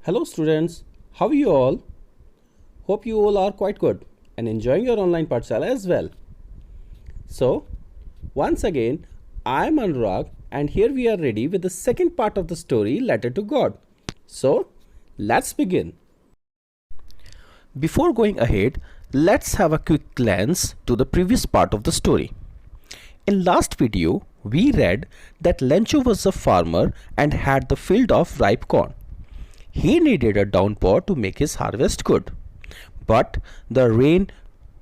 Hello students, how are you all? Hope you all are quite good and enjoying your online Pathshala as well. So, once again, I am Anurag and here we are ready with the second part of the story, Letter to God. So, let's begin. Before going ahead, let's have a quick glance to the previous part of the story. In last video, we read that Lencho was a farmer and had the field of ripe corn. He needed a downpour to make his harvest good. But the rain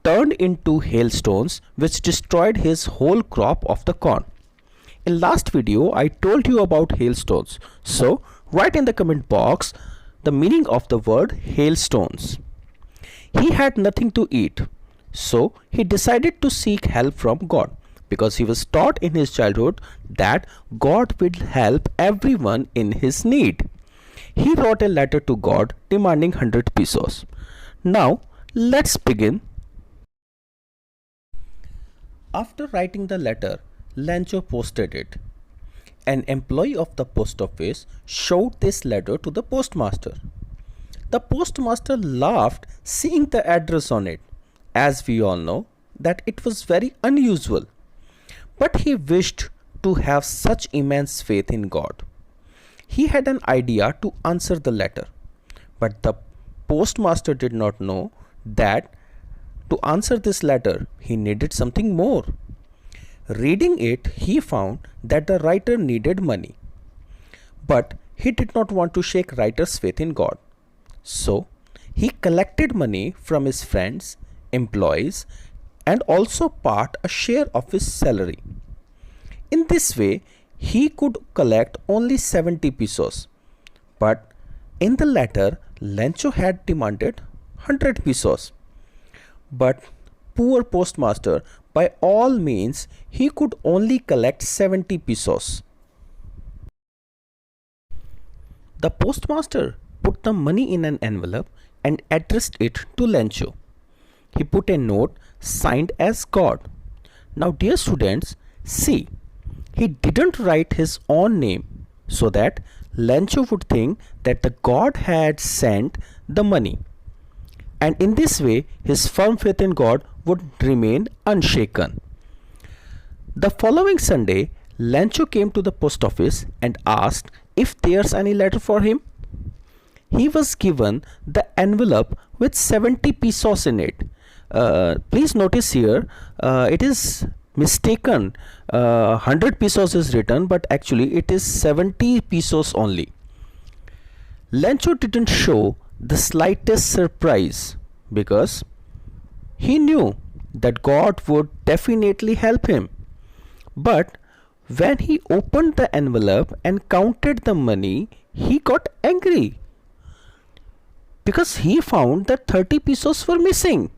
turned into hailstones which destroyed his whole crop of the corn. In last video, I told you about hailstones. So, write in the comment box the meaning of the word hailstones. He had nothing to eat. So, he decided to seek help from God because he was taught in his childhood that God will help everyone in his need. He wrote a letter to God demanding 100 pesos. Now, let's begin. After writing the letter, Lancho posted it. An employee of the post office showed this letter to the postmaster. The postmaster laughed seeing the address on it, as we all know that it was very unusual. But he wished to have such immense faith in God. He had an idea to answer the letter, but the postmaster did not know that to answer this letter he needed something more. Reading it, he found that the writer needed money, but he did not want to shake writer's faith in God. So he collected money from his friends, employees, and also part a share of his salary. In this way, he could collect only 70 pesos. But in the letter, Lencho had demanded 100 pesos. But poor postmaster, by all means, he could only collect 70 pesos. The postmaster put the money in an envelope and addressed it to Lencho. He put a note signed as God. Now, dear students, see, he didn't write his own name so that Lencho would think that the God had sent the money. And in this way, his firm faith in God would remain unshaken. The following Sunday, Lencho came to the post office and asked if there's any letter for him. He was given the envelope with 70 pesos in it. Please notice here, it is mistaken. 100 pesos is written, but actually it is 70 pesos only. Lencho didn't show the slightest surprise because he knew that God would definitely help him. But when he opened the envelope and counted the money, he got angry because he found that 30 pesos were missing.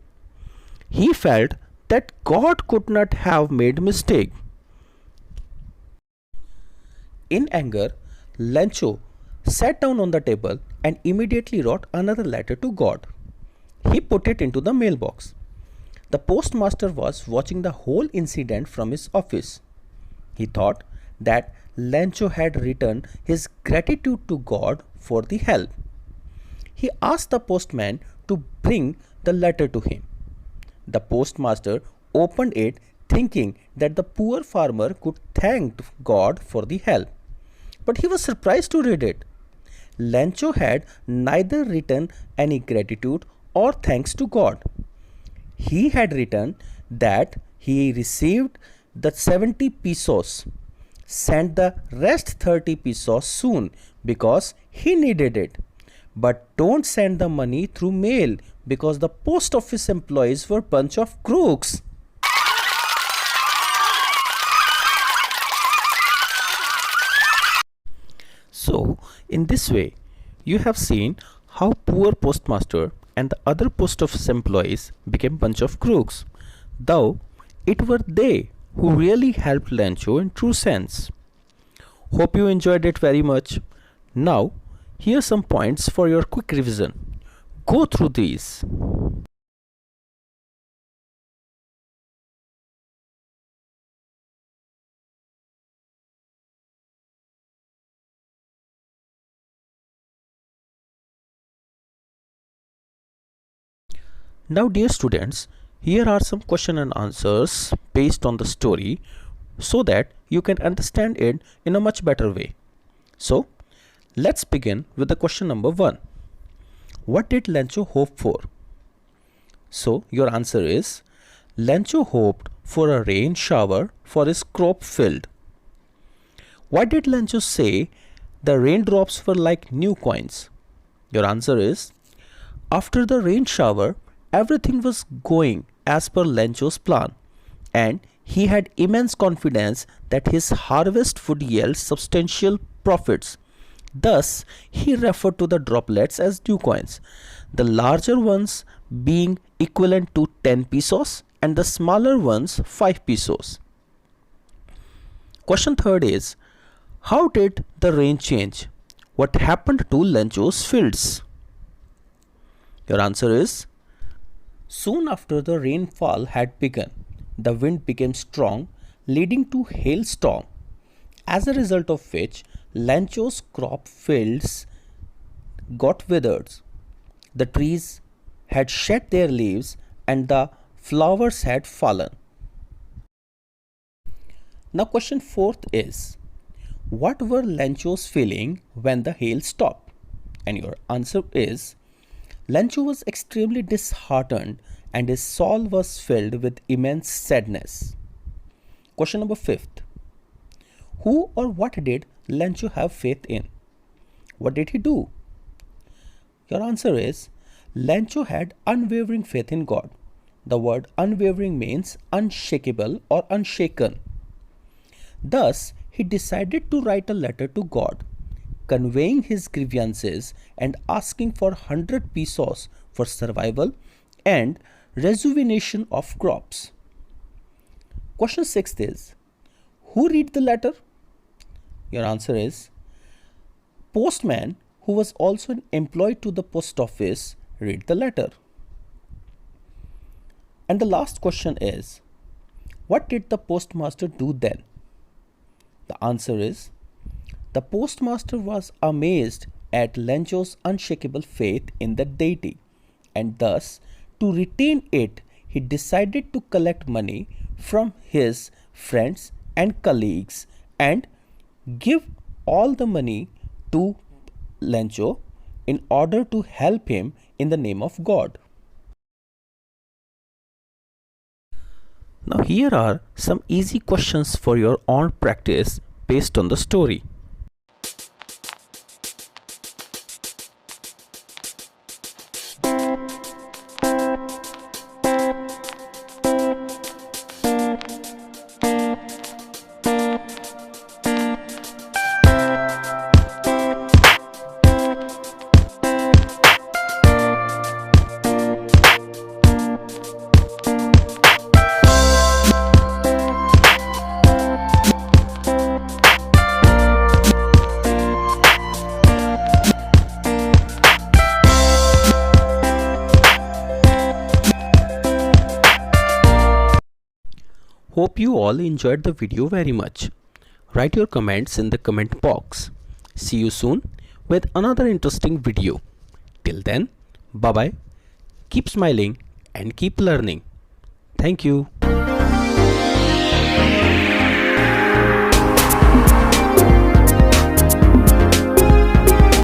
He felt that God could not have made a mistake. In anger, Lencho sat down on the table and immediately wrote another letter to God. He put it into the mailbox. The postmaster was watching the whole incident from his office. He thought that Lencho had written his gratitude to God for the help. He asked the postman to bring the letter to him. The postmaster opened it thinking that the poor farmer could thank God for the help. But he was surprised to read it. Lencho had neither written any gratitude or thanks to God. He had written that he received the 70 pesos, sent the rest 30 pesos soon because he needed it. But don't send the money through mail because the post office employees were a bunch of crooks. So, in this way, you have seen how poor postmaster and the other post office employees became bunch of crooks, though it were they who really helped Lencho in true sense. Hope you enjoyed it very much. Now, here are some points for your quick revision. Go through these. Now dear students, here are some question and answers based on the story so that you can understand it in a much better way. So let's begin with the question number 1. What did Lencho hope for? So your answer is, Lencho hoped for a rain shower for his crop field. Why did Lencho say the raindrops were like new coins? Your answer is, after the rain shower, everything was going as per Lencho's plan, and he had immense confidence that his harvest would yield substantial profits. Thus, he referred to the droplets as new coins, the larger ones being equivalent to 10 pesos and the smaller ones 5 pesos. Question 3rd is, how did the rain change? What happened to Lencho's fields? Your answer is, soon after the rainfall had begun, the wind became strong, leading to hailstorm, as a result of which Lencho's crop fields got withered. The trees had shed their leaves and the flowers had fallen. Now question 4th is, what were Lencho's feeling when the hail stopped? And your answer is, Lencho was extremely disheartened and his soul was filled with immense sadness. Question number 5th. Who or what did Lencho have faith in? What did he do? Your answer is, Lencho had unwavering faith in God. The word unwavering means unshakable or unshaken. Thus, he decided to write a letter to God, conveying his grievances and asking for 100 pesos for survival and rejuvenation of crops. Question 6th is, who read the letter? Your answer is, postman, who was also an employee to the post office, read the letter. And the last question is, what did the postmaster do then? The answer is, the postmaster was amazed at Lencho's unshakable faith in the deity, and thus, to retain it, he decided to collect money from his friends and colleagues and give all the money to Lencho in order to help him in the name of God. Now here are some easy questions for your own practice based on the story. Hope you all enjoyed the video very much. Write your comments in the comment box. See you soon with another interesting video. Till then, bye bye. Keep smiling and keep learning. Thank you.